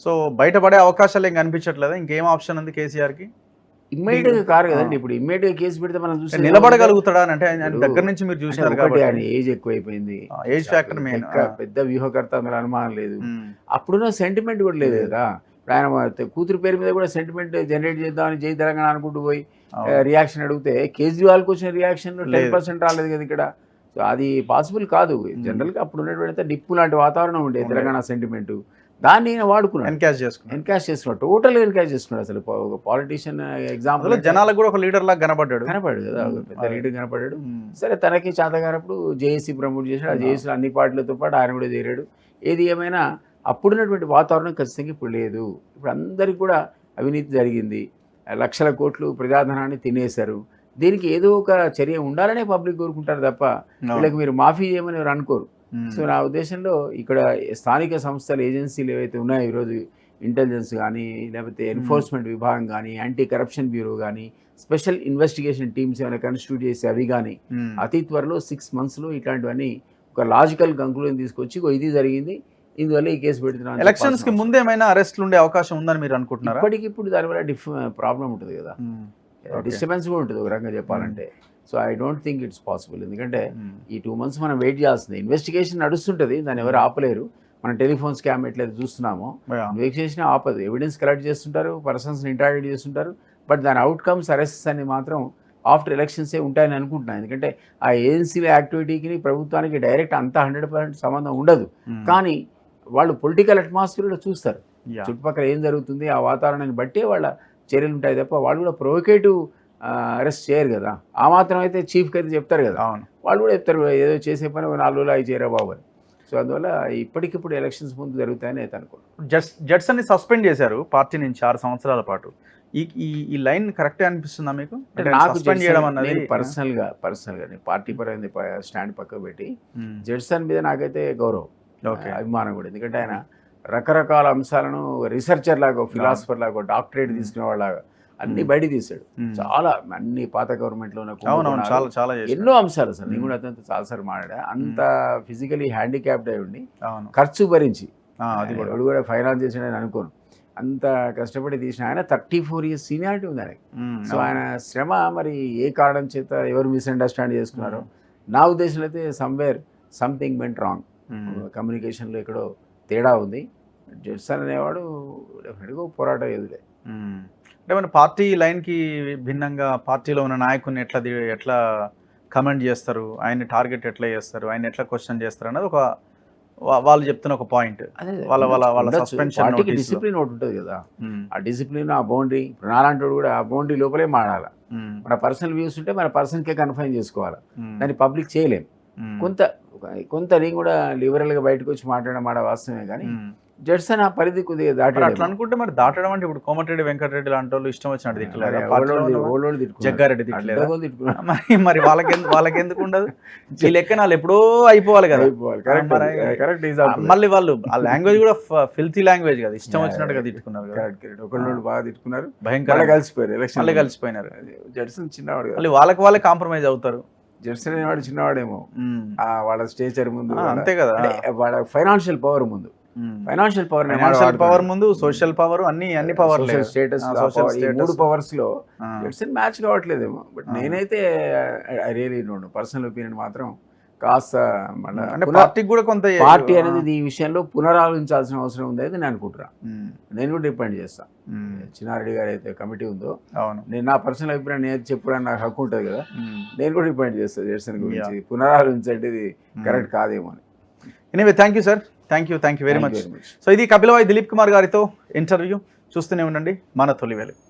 So బయటపడే అవకాశాలు ఏం కనిపించట్లేదా? ఇంకేం ఆప్షన్ ఉంది కేసీఆర్కి? ఇమ్మీడియట్గా కారు కదండి. ఇప్పుడు ఇమ్మీడియట్గా కేసు పెడితే మనం చూసి నిలబడగలుగుతాడా అంటే ఆయన దగ్గర నుంచి మీరు చూసినారు ఒకటి కాబట్టి ఆయన ఏజ్ ఎక్కువైపోయింది, ఏజ్ ఫ్యాక్టర్ మెయిన్. పెద్ద వ్యూహకర్త, అందులో అనుమానం లేదు. అప్పుడున్న సెంటిమెంట్ కూడా లేదు కదా. ఇప్పుడు ఆయన కూతురు పేరు మీద కూడా సెంటిమెంట్ జనరేట్ చేద్దామని జై తెలంగాణ అనుకుంటూ పోయి రియాక్షన్ అడిగితే కేజ్రీవాల్కి వచ్చిన రియాక్షన్ 10% రాలేదు కదా ఇక్కడ. సో అది పాసిబుల్ కాదు. జనరల్గా అప్పుడు ఉన్నటువంటి డిప్పు లాంటి వాతావరణం ఉండే తెలంగాణ సెంటిమెంట్, దాన్ని ఈయన వాడుకున్నాడు, ఎన్కాష్ చేసుకున్నాడు, టోటల్గా ఎన్కాష్ చేసుకున్నాడు. అసలు ఒక పాలిటీషియన్ ఎగ్జాంపుల్ జనాలకు కూడా ఒక లీడర్ లాగా కనపడ్డాడు కదా, పెద్ద లీడర్ కనపడ్డాడు. సరే తనకి చేతగానప్పుడు జేఏసీ ప్రమోట్ చేశాడు. ఆ జేఏసీలో అన్ని పార్టీలతో పాటు ఆయన కూడా చేరాడు. ఏది ఏమైనా అప్పుడున్నటువంటి వాతావరణం ఖచ్చితంగా ఇప్పుడు లేదు. ఇప్పుడు అందరికీ కూడా అవినీతి జరిగింది, లక్షల కోట్లు ప్రజాధనాన్ని తినేశారు. దీనికి ఏదో ఒక చర్య ఉండాలనే పబ్లిక్ కోరుకుంటారు తప్ప వీళ్ళకి మీరు మాఫీ చేయమని ఎవరు అనుకోరు. సో నా ఉద్దేశంలో ఇక్కడ స్థానిక సంస్థల ఏజెన్సీలు ఏవైతే ఉన్నాయో ఈరోజు, ఇంటెలిజెన్స్ కానీ, లేకపోతే ఎన్ఫోర్స్మెంట్ విభాగం కానీ, యాంటీ కరప్షన్ బ్యూరో కానీ, స్పెషల్ ఇన్వెస్టిగేషన్ టీమ్స్ ఏమైనా కన్స్టిట్యూట్ చేసి అవి కానీ అతి త్వరలో 6 monthsలో ఇట్లాంటివన్నీ ఒక లాజికల్ కంక్లూజన్ తీసుకొచ్చి ఇది జరిగింది, ఇందువల్ల ఈ కేసు పెడుతున్నాను. ఎలక్షన్స్ కి ముందు ఏమైనా అరెస్ట్లు ఉండే అవకాశం ఉందని మీరు అనుకుంటున్నారా? ఇప్పటికిప్పుడు దానివల్ల ప్రాబ్లం ఉంటుంది కదా, డిస్టర్బెన్స్ కూడా ఉంటుంది ఒక రకంగా చెప్పాలంటే. So I don't think it's possible. ఎందుకంటే ఈ 2 months మనం వెయిట్ చేయాల్సింది. ఇన్వెస్టిగేషన్ నడుస్తుంటుంది, దాన్ని ఎవరు ఆపలేరు. మనం టెలిఫోన్ స్కామ్ ఎట్లయితే చూస్తున్నామో ఇన్వెస్టిగేషన్ ఆపదు. ఎవిడెన్స్ కలెక్ట్ చేస్తుంటారు, పర్సన్స్ని ఇంటరాక్ట్ చేస్తుంటారు. బట్ దాని అవుట్కమ్స్, అరెస్ట్స్ అని మాత్రం ఆఫ్టర్ ఎలక్షన్సే ఉంటాయని అనుకుంటున్నాను. ఎందుకంటే ఆ ఏజెన్సీల యాక్టివిటీకి ప్రభుత్వానికి డైరెక్ట్ అంతా 100% సంబంధం ఉండదు. కానీ వాళ్ళు పొలిటికల్ అట్మాస్ఫియర్లో చూస్తారు, చుట్టుపక్కల ఏం జరుగుతుంది, ఆ వాతావరణాన్ని బట్టే వాళ్ళ చర్యలు ఉంటాయి తప్ప వాళ్ళు కూడా ప్రొవోకేటివ్ అరెస్ట్ చేయరు కదా. ఆ మాత్రం అయితే చీఫ్కి అయితే చెప్తారు కదా, వాళ్ళు కూడా చెప్తారు ఏదో చేసే పని 4 రోజులు అవి చేయరా బాబు అని. సో అందువల్ల ఇప్పటికిప్పుడు ఎలక్షన్స్ ముందు జరుగుతాయని అయితే అనుకోండి. జడ్సన్ని సస్పెండ్ చేశారు పార్టీ నుంచి 6 సంవత్సరాల పాటు. ఈ లైన్ కరెక్టే అనిపిస్తుందా మీకు? నాకు సస్పెండ్ చేయడం అన్నది పర్సనల్గా నేను పార్టీ పరంగా స్టాండ్ పక్క పెట్టి జడ్సన్ మీద నాకైతే గౌరవం, అభిమానం కూడా. ఎందుకంటే ఆయన రకరకాల అంశాలను రీసెర్చర్ లాగా, ఫిలాసఫర్ లాగా, డాక్టరేట్ తీసుకునే వాళ్ళలాగా అన్ని బయట తీశాడు. చాలా అన్ని పాత గవర్నమెంట్లో ఎన్నో అంశాలు. అసలు నేను కూడా అతనితో చాలాసార్లు మాట్లాడా. అంత ఫిజికలీ హ్యాండిక్యాప్డ్ అయి ఉండి ఖర్చు భరించి వాడు కూడా ఫైనాన్స్ చేసాడని అనుకోను, అంత కష్టపడి తీసిన ఆయన 34 years సీనియారిటీ ఉంది ఆయనకి. సో ఆయన శ్రమ మరి ఏ కారణం చేత ఎవరు మిస్అండర్స్టాండ్ చేసుకున్నారో నా ఉద్దేశంలో అయితే సమ్వేర్ సంథింగ్ వెంట్ రాంగ్, కమ్యూనికేషన్లో ఎక్కడో తేడా ఉంది. జడ్సన్ అనేవాడు డెఫినెట్గా పోరాటం ఎదులే. అంటే మన పార్టీ లైన్కి భిన్నంగా పార్టీలో ఉన్న నాయకుడిని ఎట్లా కమెంట్ చేస్తారు, ఆయన టార్గెట్ ఎట్లా చేస్తారు, ఆయన ఎట్లా క్వశ్చన్ చేస్తారు అన్నది ఒక వాళ్ళు చెప్తున్న ఒక పాయింట్. వాళ్ళ సస్పెన్షన్ డిసిప్లిన్ ఒకటి ఉంటుంది కదా, ఆ డిసిప్లిన్, ఆ బౌండరీ. ఇప్పుడు నాలాంటి కూడా ఆ బౌండరీ లోపలే మాడాలి. మన పర్సనల్ వ్యూస్ ఉంటే మన పర్సన్కే కన్ఫైన్ చేసుకోవాలి, దాన్ని పబ్లిక్ చేయలేం. కొంత నేను కూడా లిబరల్గా బయటకు వచ్చి మాట్లాడడం మాట వాస్తవమే. కానీ జడ్సన్ ఆ పరిధి కొద్దిగా దాటాడు. అట్లా అనుకుంటే మరి దాటడం అంటే ఇప్పుడు కోమటిరెడ్డి వెంకటరెడ్డి లాంటి వాళ్ళు ఇష్టం వచ్చినట్టు తిట్టలేదు, జగ్గారెడ్డి తిట్టలేదు. మరి వాళ్ళకెందుకు ఉండదు? ఈ లెక్క వాళ్ళు ఎప్పుడో అయిపోవాలి కదా. మళ్ళీ వాళ్ళు ఆ లాంగ్వేజ్ కూడా ఫిల్తీ లాంగ్వేజ్ కదా, ఇష్టం వచ్చినట్టుగా తిట్టుకున్నారు. ఒకళ్ళు బాగా తిట్టుకున్నారు, భయంకరంగా కలిసిపోయినారు. జడ్సన్ చిన్నవాడు, మళ్ళీ వాళ్ళే కాంప్రమైజ్ అవుతారు. జడ్సన్ అనేవాడు చిన్నవాడేమో వాళ్ళ స్టేచర్ ముందు, అంతే కదా, వాళ్ళ ఫైనాన్షియల్ పవర్ ముందు, ముందు సోషల్ పవర్, అన్ని పవర్, స్టేటస్, 3 పవర్స్ లో జడ్సన్ మ్యాచ్ కావట్లేదేమో. బట్ నేనైతే I really don't know, personal opinion మాత్రం కాస్త పార్టీ అనేది ఈ విషయంలో పునరాలోచించాల్సిన అవసరం ఉంది అయితే నేను అనుకుంటున్నా. నేను కూడా డిపెండ్ చేస్తాను. చిన్నారెడ్డి గారు అయితే కమిటీ ఉందో, నేను నా పర్సనల్ అభిప్రాయం నేను చెప్పుకోవడానికి నాకు హక్కు ఉంటుంది కదా, నేను కూడా డిపెండ్ చేస్తాను జడ్సన్ గురించి. పునరాలోచించండి, ఇది కరెక్ట్ కాదేమో అని. Anyway thank you sir, thank you very much. So ఇది కపిలవాయి దిలీప్ కుమార్ గారితో ఇంటర్వ్యూ. చూస్తూనే ఉండండి మన తొలి వెలుగు.